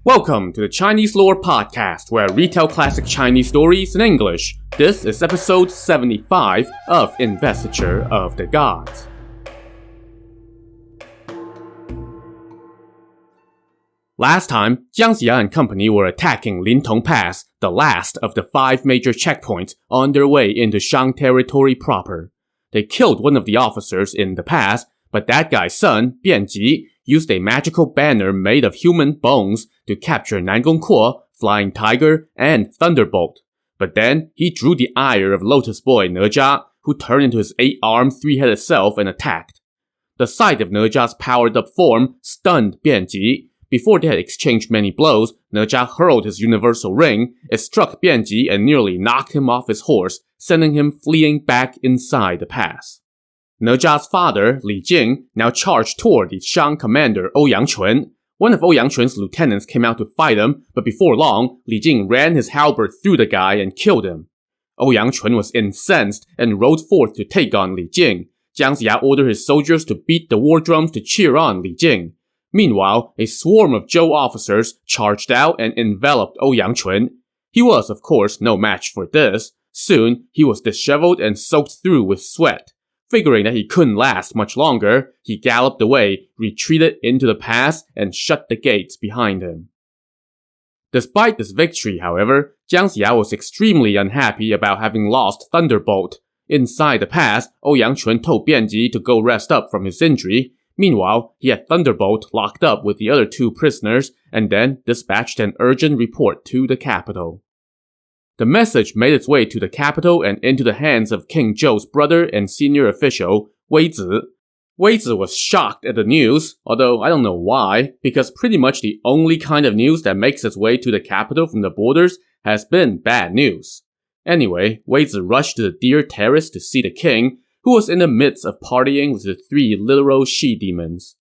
Welcome to the Chinese Lore Podcast, where I retell classic Chinese stories in English. This is episode 75 of Investiture of the Gods. Last time, Jiang Ziya and company were attacking Lintong Pass, the last of the 5 major checkpoints on their way into Shang territory proper. They killed one of the officers in the pass, but that guy's son, Bianji, used a magical banner made of human bones to capture Nangong Kuo, Flying Tiger, and Thunderbolt. But then, he drew the ire of Lotus Boy Nejia, who turned into his 8-armed, 3-headed self and attacked. The sight of Nejia's powered-up form stunned Bianji. Before they had exchanged many blows, Nejia hurled his universal ring. It struck Bianji and nearly knocked him off his horse, sending him fleeing back inside the pass. Nejia's father, Li Jing, now charged toward the Shang commander Ouyang Chun. One of Ouyang Chun's lieutenants came out to fight him, but before long, Li Jing ran his halberd through the guy and killed him. Ouyang Chun was incensed and rode forth to take on Li Jing. Jiang Ziya ordered his soldiers to beat the war drums to cheer on Li Jing. Meanwhile, a swarm of Zhou officers charged out and enveloped Ouyang Chun. He was, of course, no match for this. Soon, he was disheveled and soaked through with sweat. Figuring that he couldn't last much longer, he galloped away, retreated into the pass, and shut the gates behind him. Despite this victory, however, Jiang Ziya was extremely unhappy about having lost Thunderbolt. Inside the pass, Ouyang Chun told Bianji to go rest up from his injury. Meanwhile, he had Thunderbolt locked up with the other 2 prisoners, and then dispatched an urgent report to the capital. The message made its way to the capital and into the hands of King Zhou's brother and senior official, Wei Zi. Wei Zi was shocked at the news, although I don't know why, because pretty much the only kind of news that makes its way to the capital from the borders has been bad news. Anyway, Wei Zi rushed to the Deer Terrace to see the king, who was in the midst of partying with the 3 literal she-demons.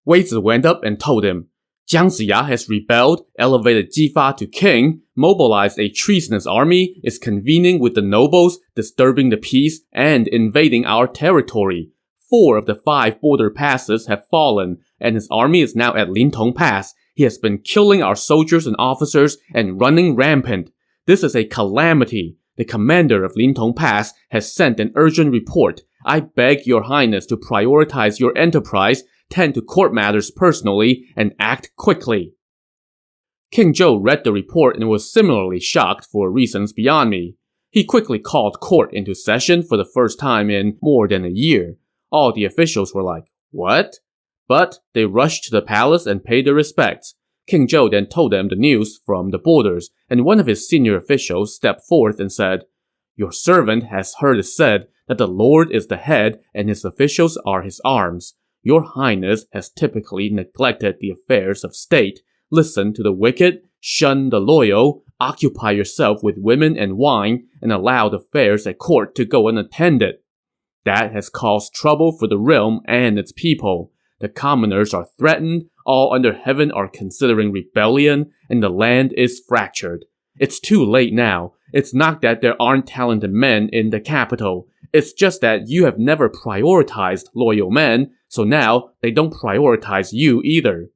Wei Zi went up and told him, Jiang Ziya has rebelled, elevated Jifa to king, mobilized a treasonous army, is convening with the nobles, disturbing the peace, and invading our territory. 4 of the 5 border passes have fallen, and his army is now at Lintong Pass. He has been killing our soldiers and officers and running rampant. This is a calamity. The commander of Lintong Pass has sent an urgent report. I beg your highness to prioritize your enterprise, tend to court matters personally, and act quickly. King Zhou read the report and was similarly shocked for reasons beyond me. He quickly called court into session for the first time in more than a year. All the officials were like, what? But they rushed to the palace and paid their respects. King Zhou then told them the news from the borders, and one of his senior officials stepped forth and said, Your servant has heard it said that the Lord is the head and his officials are his arms. Your Highness has typically neglected the affairs of state, listened to the wicked, shunned the loyal, occupy yourself with women and wine, and allowed affairs at court to go unattended. That has caused trouble for the realm and its people. The commoners are threatened, all under heaven are considering rebellion, and the land is fractured. It's too late now. It's not that there aren't talented men in the capital. It's just that you have never prioritized loyal men, so now they don't prioritize you either.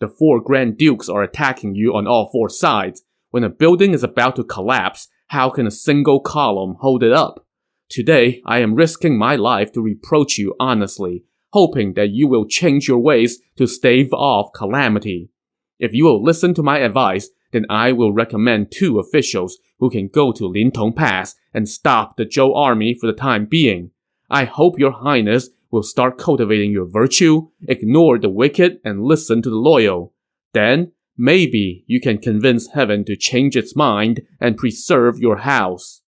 The 4 Grand Dukes are attacking you on all 4 sides. When a building is about to collapse, how can a single column hold it up? Today, I am risking my life to reproach you honestly, hoping that you will change your ways to stave off calamity. If you will listen to my advice, then I will recommend 2 officials who can go to Lintong Pass and stop the Zhou army for the time being. I hope your highness will start cultivating your virtue, ignore the wicked, and listen to the loyal. Then, maybe you can convince heaven to change its mind and preserve your house.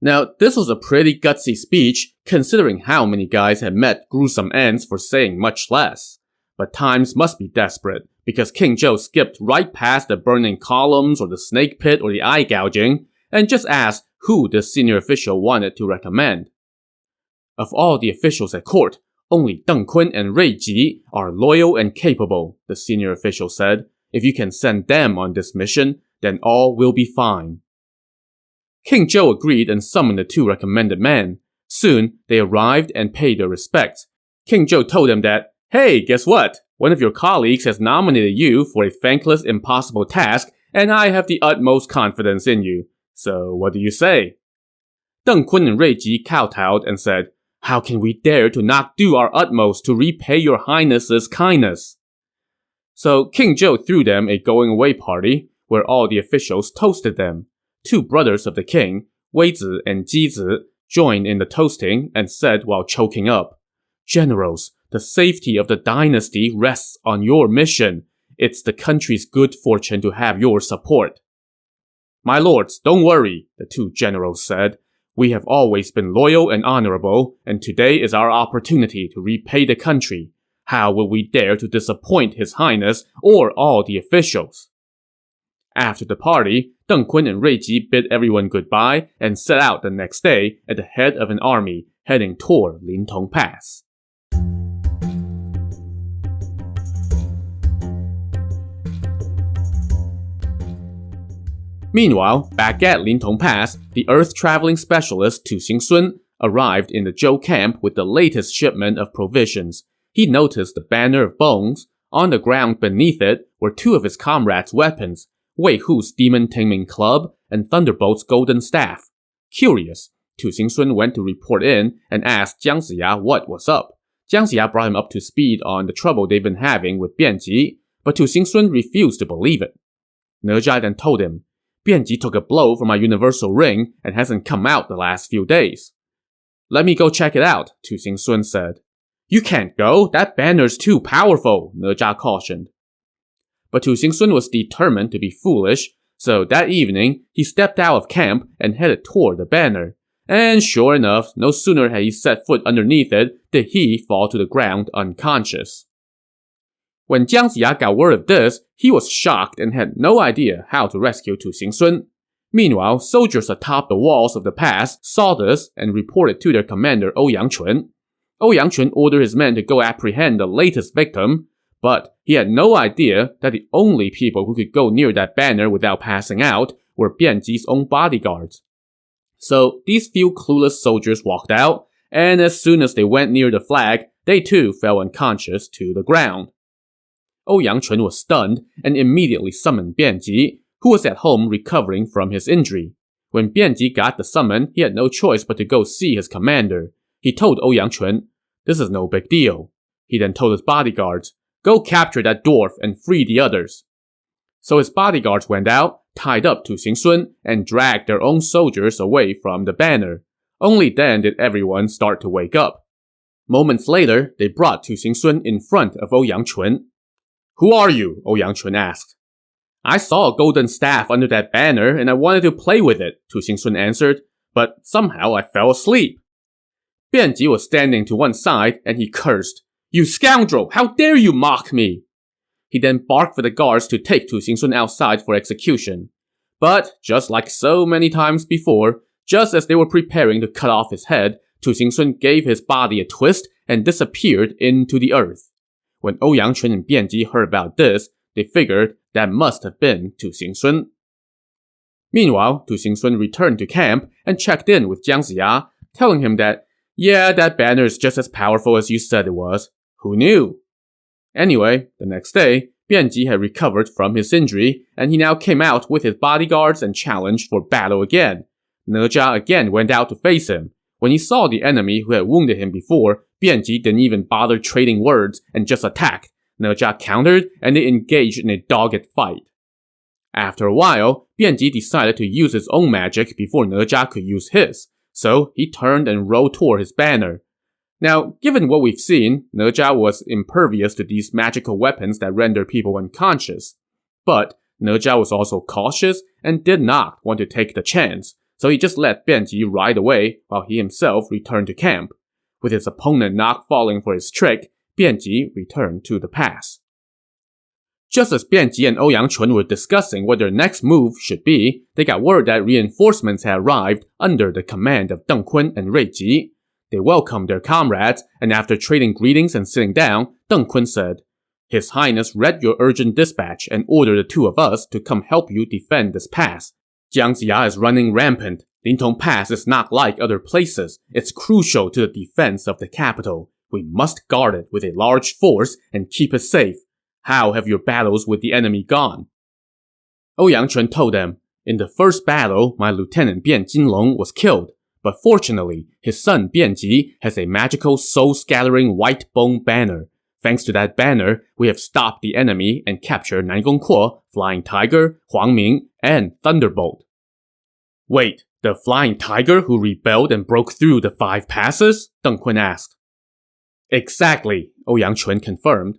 Now, this was a pretty gutsy speech, considering how many guys had met gruesome ends for saying much less. But times must be desperate, because King Zhou skipped right past the burning columns or the snake pit or the eye gouging, and just asked who the senior official wanted to recommend. Of all the officials at court, only Deng Kun and Rui Ji are loyal and capable, the senior official said. If you can send them on this mission, then all will be fine. King Zhou agreed and summoned the 2 recommended men. Soon, they arrived and paid their respects. King Zhou told them that, hey, guess what? One of your colleagues has nominated you for a thankless, impossible task, and I have the utmost confidence in you. So what do you say?" Deng Kun and Rui Ji kowtowed and said, "How can we dare to not do our utmost to repay your highness's kindness?" So King Zhou threw them a going-away party, where all the officials toasted them. Two brothers of the king, Wei Zi and Ji Zi, joined in the toasting and said while choking up, "Generals, the safety of the dynasty rests on your mission. It's the country's good fortune to have your support." "My lords, don't worry," the two generals said. "We have always been loyal and honorable, and today is our opportunity to repay the country. How will we dare to disappoint His Highness or all the officials?" After the party, Deng Kun and Rui Ji bid everyone goodbye and set out the next day at the head of an army heading toward Lintong Pass. Meanwhile, back at Lintong Pass, the earth-traveling specialist Tu Xingsun arrived in the Zhou camp with the latest shipment of provisions. He noticed the banner of bones. On the ground beneath it were two of his comrades' weapons, Wei Hu's demon taming club and Thunderbolt's golden staff. Curious, Tu Xingsun went to report in and asked Jiang Ziya what was up. Jiang Ziya brought him up to speed on the trouble they've been having with Bianji, but Tu Xingsun refused to believe it. Ne Zha then told him, "Bianji took a blow from my universal ring and hasn't come out the last few days." "Let me go check it out," Tu Xingsun said. "You can't go, that banner's too powerful," Ne Zha cautioned. But Tu Xingsun was determined to be foolish, so that evening he stepped out of camp and headed toward the banner. And sure enough, no sooner had he set foot underneath it did he fall to the ground unconscious. When Jiang Ziya got word of this, he was shocked and had no idea how to rescue Tu Xingsun. Meanwhile, soldiers atop the walls of the pass saw this and reported to their commander Ou Yangchun. Ou Yangchun ordered his men to go apprehend the latest victim, but he had no idea that the only people who could go near that banner without passing out were Bianji's own bodyguards. So these few clueless soldiers walked out, and as soon as they went near the flag, they too fell unconscious to the ground. Ou Yangchun was stunned and immediately summoned Bianji, who was at home recovering from his injury. When Bianji got the summon, he had no choice but to go see his commander. He told Ou Yangchun, "This is no big deal." He then told his bodyguards, "Go capture that dwarf and free the others." So his bodyguards went out, tied up Tu Xingsun, and dragged their own soldiers away from the banner. Only then did everyone start to wake up. Moments later, they brought Tu Xingsun in front of Ou Yangchun. "Who are you?" Ou Yangchun asked. "I saw a golden staff under that banner and I wanted to play with it," Tu Xingsun answered, "but somehow I fell asleep." Bianji was standing to one side and he cursed, "You scoundrel! How dare you mock me!" He then barked for the guards to take Tu Xingsun outside for execution. But, just like so many times before, just as they were preparing to cut off his head, Tu Xingsun gave his body a twist and disappeared into the earth. When Ou Yangchun and Bianji heard about this, they figured that must have been Tu Xingsun. Meanwhile, Tu Xingsun returned to camp and checked in with Jiang Ziya, telling him that, "Yeah, that banner is just as powerful as you said it was. Who knew?" Anyway, the next day, Bianji had recovered from his injury, and he now came out with his bodyguards and challenged for battle again. Ne Zha again went out to face him. When he saw the enemy who had wounded him before, Bianji didn't even bother trading words and just attacked. Ne Zha countered, and they engaged in a dogged fight. After a while, Bianji decided to use his own magic before Ne Zha could use his, so he turned and rode toward his banner. Now, given what we've seen, Ne Zha was impervious to these magical weapons that render people unconscious. But Ne Zha was also cautious and did not want to take the chance, so he just let Bianji ride away while he himself returned to camp. With his opponent not falling for his trick, Bianji returned to the pass. Just as Bianji and Ou Yangchun were discussing what their next move should be, they got word that reinforcements had arrived under the command of Deng Kun and Rui Ji. They welcomed their comrades, and after trading greetings and sitting down, Deng Kun said, "His Highness read your urgent dispatch and ordered the two of us to come help you defend this pass. Jiang Ziya is running rampant. Lintong Pass is not like other places. It's crucial to the defense of the capital. We must guard it with a large force and keep it safe. How have your battles with the enemy gone? Ouyang Yangquan told them, in the first battle, my lieutenant Bian Jinlong was killed, but fortunately, his son Bianji has a magical soul-scattering white bone banner. Thanks to that banner, we have stopped the enemy and captured Nangongkuo, Flying Tiger, Huangming, and Thunderbolt. Wait, the Flying Tiger who rebelled and broke through the 5 passes? Deng Kun asked. Exactly, Ouyang Yangquan confirmed.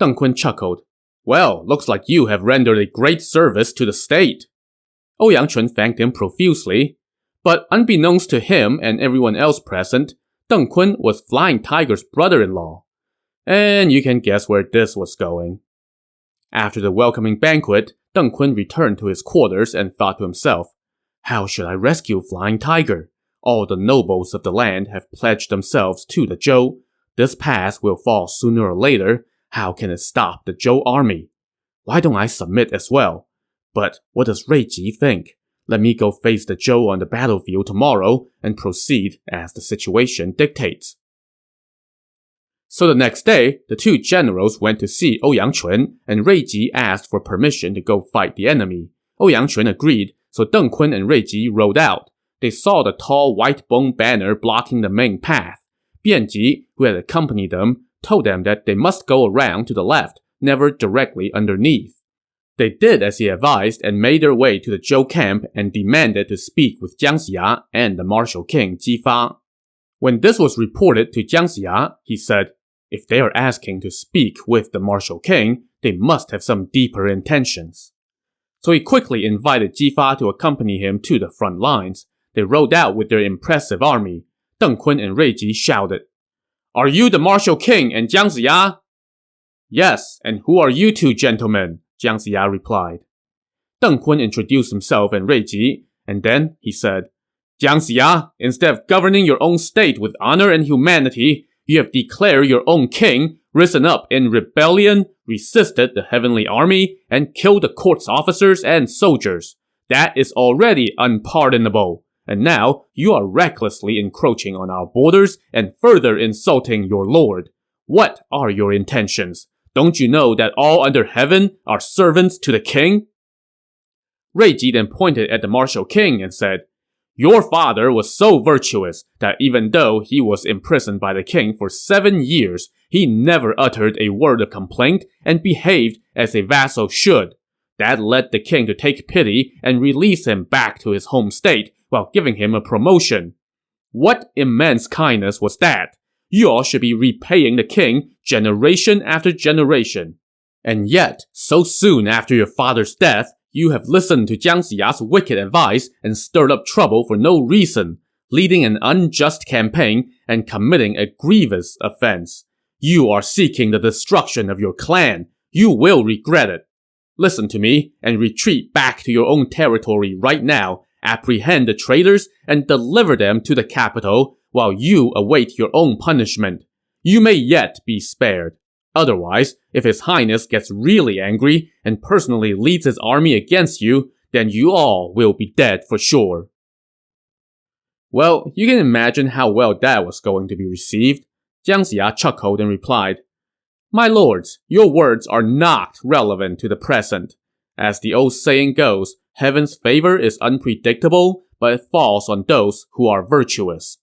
Deng Kun chuckled. Well, looks like you have rendered a great service to the state. Ouyang Yangquan thanked him profusely, but unbeknownst to him and everyone else present, Deng Kun was Flying Tiger's brother-in-law. And you can guess where this was going. After the welcoming banquet, Deng Kun returned to his quarters and thought to himself, how should I rescue Flying Tiger? All the nobles of the land have pledged themselves to the Zhou. This pass will fall sooner or later. How can it stop the Zhou army? Why don't I submit as well? But what does Ruiji think? Let me go face the Zhou on the battlefield tomorrow and proceed as the situation dictates. So the next day, the 2 generals went to see Ouyang Yangquan, and Ruiji asked for permission to go fight the enemy. Ouyang Yangquan agreed, so Deng Kun and Ruiji rode out. They saw the tall white bone banner blocking the main path. Bianji, who had accompanied them, told them that they must go around to the left, never directly underneath. They did as he advised and made their way to the Zhou camp and demanded to speak with Jiang Ziya and the martial king Ji Fa. When this was reported to Jiang Ziya, he said, if they are asking to speak with the martial king, they must have some deeper intentions. So he quickly invited Ji Fa to accompany him to the front lines. They rode out with their impressive army. Deng Kun and Ruiji shouted, Are you the martial king and Jiang Ziya? Yes, and who are you 2 gentlemen? Jiang Ziya replied. Deng Kun introduced himself and Ruiji, and then he said, Jiang Ziya, instead of governing your own state with honor and humanity, you have declared your own king, risen up in rebellion, resisted the heavenly army, and killed the court's officers and soldiers. That is already unpardonable. And now you are recklessly encroaching on our borders and further insulting your lord. What are your intentions? Don't you know that all under heaven are servants to the king? Ruiji then pointed at the martial king and said, Your father was so virtuous that even though he was imprisoned by the king for 7 years, he never uttered a word of complaint and behaved as a vassal should. That led the king to take pity and release him back to his home state while giving him a promotion. What immense kindness was that? You all should be repaying the king generation after generation. And yet, so soon after your father's death, you have listened to Jiang Ziya's wicked advice and stirred up trouble for no reason, leading an unjust campaign and committing a grievous offense. You are seeking the destruction of your clan. You will regret it. Listen to me and retreat back to your own territory right now. Apprehend the traitors and deliver them to the capital while you await your own punishment. You may yet be spared. Otherwise, if His Highness gets really angry and personally leads his army against you, then you all will be dead for sure. Well, you can imagine how well that was going to be received. Jiang Ziya chuckled and replied, My lords, your words are not relevant to the present. As the old saying goes, heaven's favor is unpredictable, but it falls on those who are virtuous.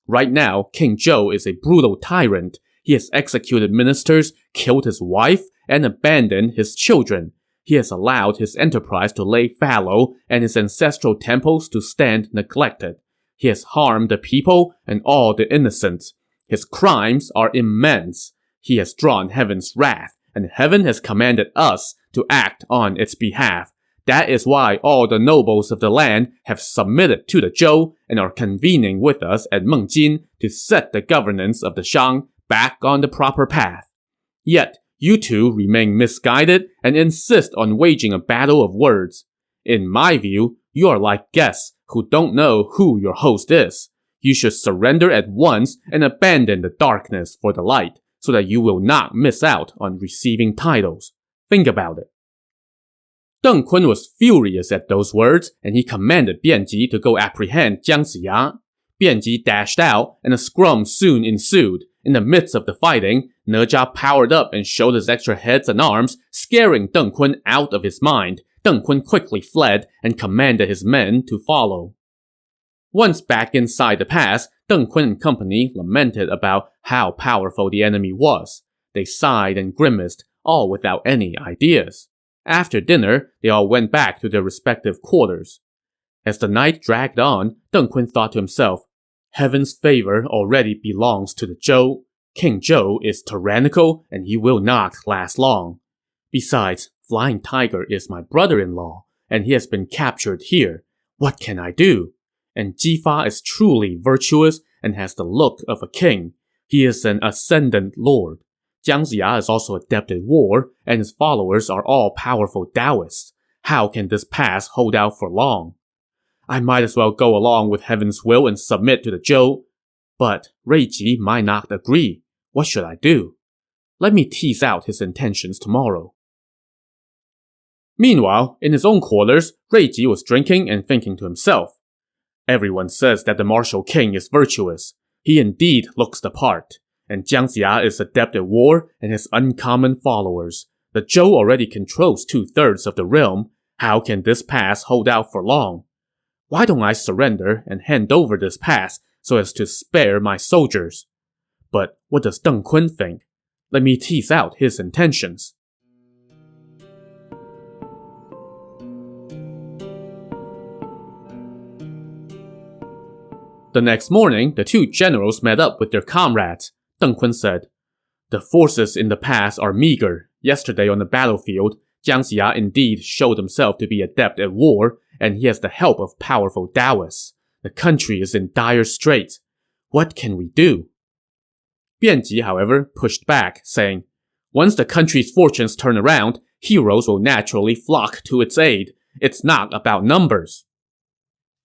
Right now, King Zhou is a brutal tyrant. He has executed ministers, killed his wife, and abandoned his children. He has allowed his enterprise to lay fallow and his ancestral temples to stand neglected. He has harmed the people and all the innocent. His crimes are immense. He has drawn heaven's wrath, and heaven has commanded us to act on its behalf. That is why all the nobles of the land have submitted to the Zhou and are convening with us at Mengjin to set the governance of the Shang back on the proper path. Yet, you two remain misguided and insist on waging a battle of words. In my view, you are like guests who don't know who your host is. You should surrender at once and abandon the darkness for the light, so that you will not miss out on receiving titles. Think about it. Deng Kun was furious at those words, and he commanded Bianji to go apprehend Jiang Ziya. Bianji dashed out, and a scrum soon ensued, In the midst of the fighting, Ne Zha powered up and showed his extra heads and arms, scaring Deng Kun out of his mind. Deng Kun quickly fled and commanded his men to follow. Once back inside the pass, Deng Kun and company lamented about how powerful the enemy was. They sighed and grimaced, all without any ideas. After dinner, they all went back to their respective quarters. As the night dragged on, Deng Kun thought to himself, "Heaven's favor already belongs to the Zhou. King Zhou is tyrannical and he will not last long. Besides, Flying Tiger is my brother-in-law, and he has been captured here. What can I do? And Jifa is truly virtuous and has the look of a king. He is an ascendant lord. Jiang Ziya is also adept at war, and his followers are all powerful Taoists. How can this pass hold out for long? I might as well go along with heaven's will and submit to the Zhou. But Ruiji might not agree. What should I do? Let me tease out his intentions tomorrow." Meanwhile, in his own quarters, Ruiji was drinking and thinking to himself, "Everyone says that the martial king is virtuous. He indeed looks the part. And Jiang Ziya is adept at war and has uncommon followers. The Zhou already controls 2/3 of the realm. How can this pass hold out for long? Why don't I surrender and hand over this pass so as to spare my soldiers? But what does Deng Kun think? Let me tease out his intentions." The next morning, the two generals met up with their comrades. Deng Kun said, "The forces in the pass are meager. Yesterday on the battlefield, Jiang Ziya indeed showed himself to be adept at war, and he has the help of powerful Taoists. The country is in dire straits. What can we do?" Bianji, however, pushed back, saying, "Once the country's fortunes turn around, heroes will naturally flock to its aid. It's not about numbers."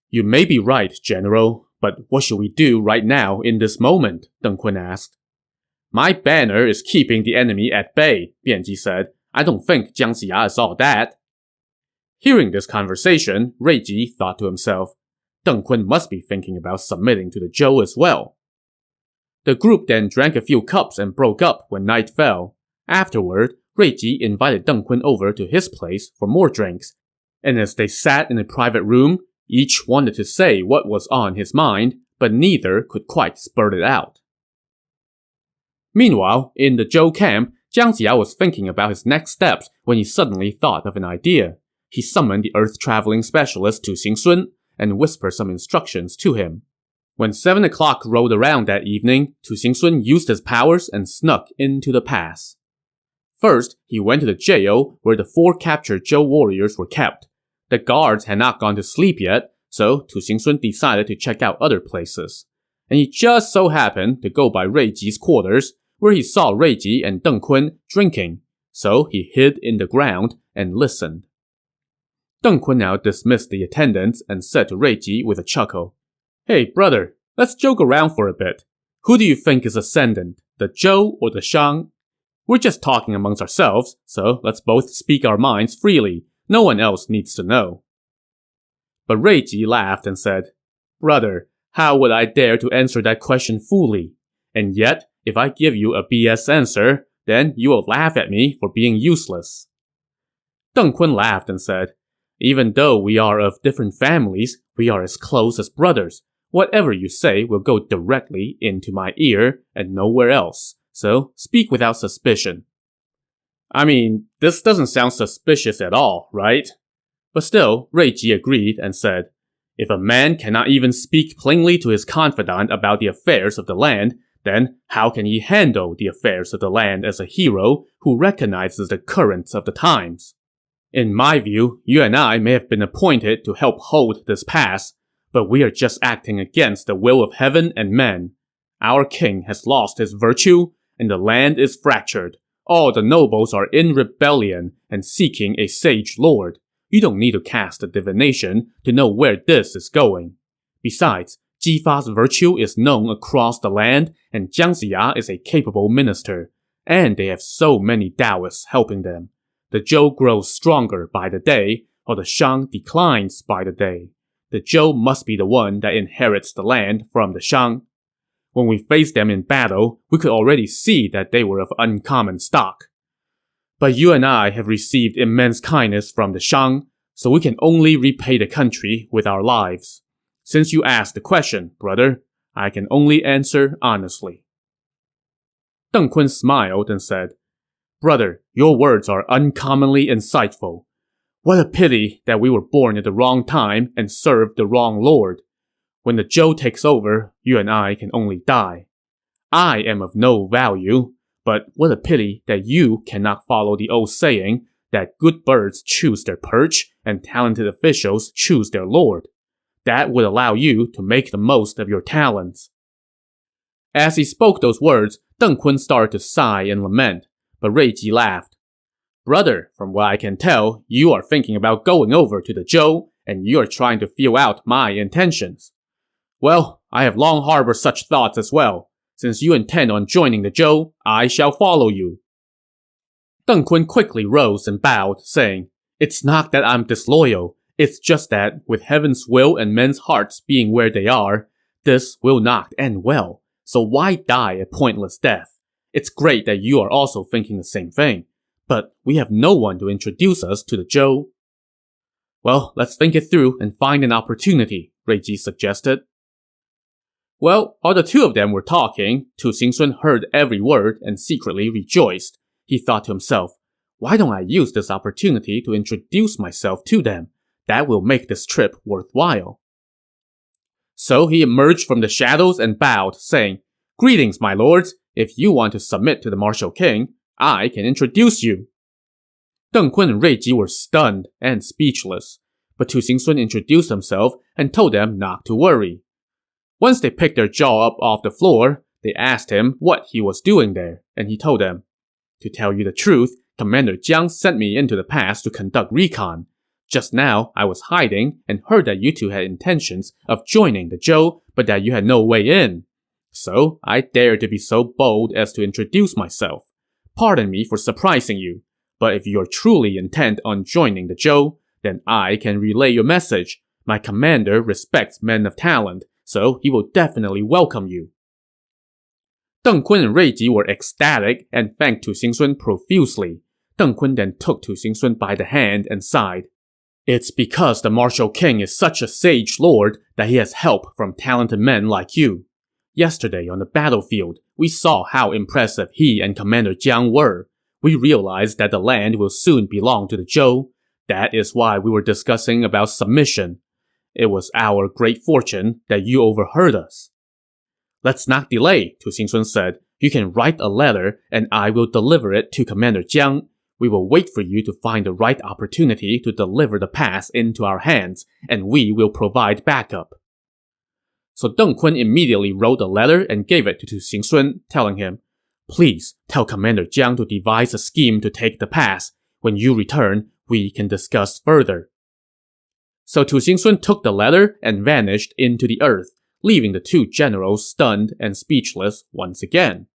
"You may be right, General, but what should we do right now in this moment?" Deng Kun asked. "My banner is keeping the enemy at bay," Bianji said. "I don't think Jiang Ziya is all that." Hearing this conversation, Ruiji thought to himself, Deng Kun must be thinking about submitting to the Zhou as well. The group then drank a few cups and broke up when night fell. Afterward, Ruiji invited Deng Kun over to his place for more drinks, and as they sat in a private room, each wanted to say what was on his mind, but neither could quite spurt it out. Meanwhile, in the Zhou camp, Jiang Ziya was thinking about his next steps when he suddenly thought of an idea. He summoned the earth-traveling specialist Tu Xingsun and whispered some instructions to him. When 7 o'clock rolled around that evening, Tu Xingsun used his powers and snuck into the pass. First, he went to the jail where the 4 captured Zhou warriors were kept. The guards had not gone to sleep yet, so Tu Xingsun decided to check out other places. And he just so happened to go by Ruiji's quarters, where he saw Ruiji and Deng Kun drinking, so he hid in the ground and listened. Deng Kun now dismissed the attendants and said to Ruiji with a chuckle, "Hey, brother, let's joke around for a bit. Who do you think is ascendant, the Zhou or the Shang? We're just talking amongst ourselves, so let's both speak our minds freely. No one else needs to know." But Ruiji laughed and said, "Brother, how would I dare to answer that question fully? And yet, if I give you a BS answer, then you will laugh at me for being useless." Deng Kun laughed and said, "Even though we are of different families, we are as close as brothers. Whatever you say will go directly into my ear and nowhere else, so speak without suspicion." I mean, this doesn't sound suspicious at all, right? But still, Ruiji agreed and said, "If a man cannot even speak plainly to his confidant about the affairs of the land, then how can he handle the affairs of the land as a hero who recognizes the currents of the times? In my view, you and I may have been appointed to help hold this pass, but we are just acting against the will of heaven and men. Our king has lost his virtue, and the land is fractured. All the nobles are in rebellion and seeking a sage lord. You don't need to cast a divination to know where this is going. Besides, Jifa's virtue is known across the land, and Jiang Ziya is a capable minister, and they have so many Taoists helping them. The Zhou grows stronger by the day, while the Shang declines by the day. The Zhou must be the one that inherits the land from the Shang. When we faced them in battle, we could already see that they were of uncommon stock. But you and I have received immense kindness from the Shang, so we can only repay the country with our lives. Since you asked the question, brother, I can only answer honestly. Deng Kun smiled and said, Brother, your words are uncommonly insightful. What a pity that we were born at the wrong time and served the wrong lord. When the Zhou takes over, you and I can only die. I am of no value, but what a pity that you cannot follow the old saying that good birds choose their perch and talented officials choose their lord. That would allow you to make the most of your talents. As he spoke those words, Deng Kun started to sigh and lament, but Ruiji laughed. Brother, from what I can tell, you are thinking about going over to the Zhou, and you are trying to feel out my intentions. Well, I have long harbored such thoughts as well. Since you intend on joining the Zhou, I shall follow you. Deng Kun quickly rose and bowed, saying, It's not that I'm disloyal. It's just that, with heaven's will and men's hearts being where they are, this will not end well. So why die a pointless death? It's great that you are also thinking the same thing, but we have no one to introduce us to the Zhou. Well, let's think it through and find an opportunity, Ruiji suggested. Well, while the two of them were talking, Tu Xingsun heard every word and secretly rejoiced. He thought to himself, why don't I use this opportunity to introduce myself to them? That will make this trip worthwhile. So he emerged from the shadows and bowed, saying, Greetings, my lords. If you want to submit to the martial king, I can introduce you. Deng Kun and Ruiji were stunned and speechless, but Tu Xingsun introduced himself and told them not to worry. Once they picked their jaw up off the floor, they asked him what he was doing there, and he told them, To tell you the truth, Commander Jiang sent me into the pass to conduct recon. Just now, I was hiding and heard that you two had intentions of joining the Zhou, but that you had no way in. So, I dared to be so bold as to introduce myself. Pardon me for surprising you, but if you are truly intent on joining the Zhou, then I can relay your message. My commander respects men of talent, so he will definitely welcome you. Deng Kun and Ruiji were ecstatic and thanked Tu Xingsun profusely. Deng Kun then took Tu Xingsun by the hand and sighed. It's because the martial king is such a sage lord that he has help from talented men like you. Yesterday on the battlefield, we saw how impressive he and Commander Jiang were. We realized that the land will soon belong to the Zhou. That is why we were discussing about submission. It was our great fortune that you overheard us. Let's not delay, Tu Xingsun said. You can write a letter and I will deliver it to Commander Jiang. We will wait for you to find the right opportunity to deliver the pass into our hands, and we will provide backup. So Deng Kun immediately wrote a letter and gave it to Tu Xingsun, telling him, Please tell Commander Jiang to devise a scheme to take the pass. When you return, we can discuss further. So Tu Xingsun took the letter and vanished into the earth, leaving the two generals stunned and speechless once again.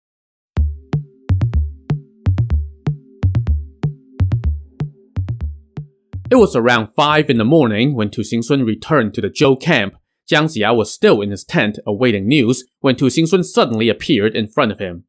It was around 5 in the morning when Tu Xingsun returned to the Zhou camp. Jiang Ziya was still in his tent awaiting news when Tu Xingsun suddenly appeared in front of him.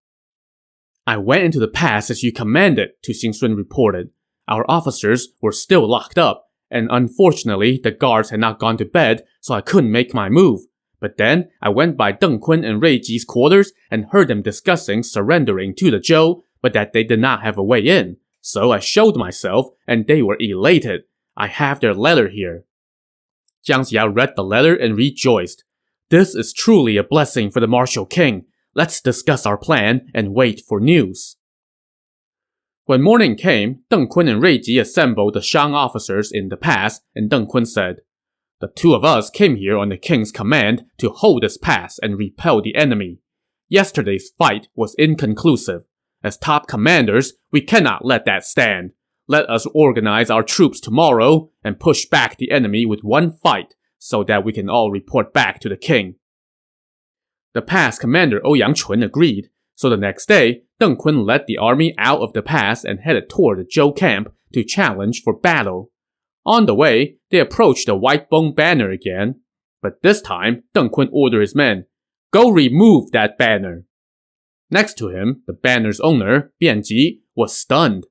I went into the pass as you commanded, Tu Xingsun reported. Our officers were still locked up, and unfortunately the guards had not gone to bed, so I couldn't make my move. But then I went by Deng Kun and Ruiji's quarters and heard them discussing surrendering to the Zhou, but that they did not have a way in. So I showed myself, and they were elated. I have their letter here. Jiang Ziya read the letter and rejoiced. This is truly a blessing for the martial king. Let's discuss our plan and wait for news. When morning came, Deng Kun and Ruiji assembled the Shang officers in the pass, and Deng Kun said, The two of us came here on the king's command to hold this pass and repel the enemy. Yesterday's fight was inconclusive. As top commanders, we cannot let that stand. Let us organize our troops tomorrow and push back the enemy with one fight so that we can all report back to the king. The pass commander Ouyang Chun agreed, so the next day, Deng Kun led the army out of the pass and headed toward the Zhou camp to challenge for battle. On the way, they approached the white bone banner again, but this time Deng Kun ordered his men, Go remove that banner. Next to him, the banner's owner, Bianji, was stunned.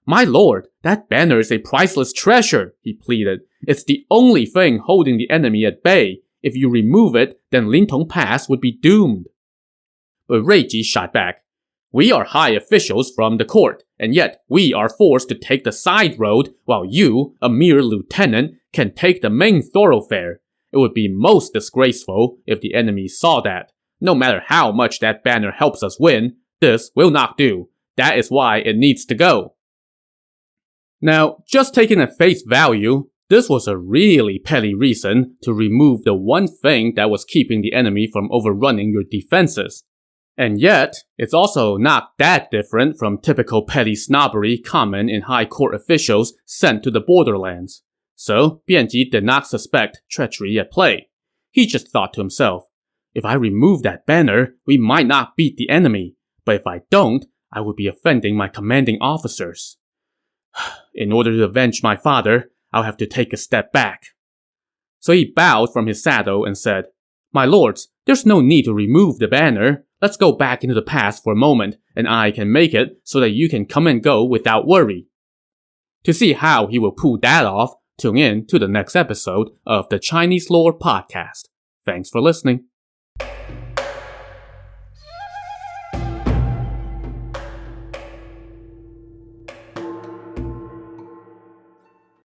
My lord, that banner is a priceless treasure, he pleaded. It's the only thing holding the enemy at bay. If you remove it, then Lintong Pass would be doomed. But Ruiji shot back. We are high officials from the court, and yet we are forced to take the side road while you, a mere lieutenant, can take the main thoroughfare. It would be most disgraceful if the enemy saw that. No matter how much that banner helps us win, this will not do. That is why it needs to go. Now, just taken at face value, this was a really petty reason to remove the one thing that was keeping the enemy from overrunning your defenses. And yet, it's also not that different from typical petty snobbery common in high court officials sent to the borderlands. So, Bianji did not suspect treachery at play. He just thought to himself, if I remove that banner, we might not beat the enemy, but if I don't, I would be offending my commanding officers. In order to avenge my father, I'll have to take a step back. So he bowed from his saddle and said, My lords, there's no need to remove the banner. Let's go back into the past for a moment, and I can make it so that you can come and go without worry. To see how he will pull that off, tune in to the next episode of the Chinese Lore Podcast. Thanks for listening.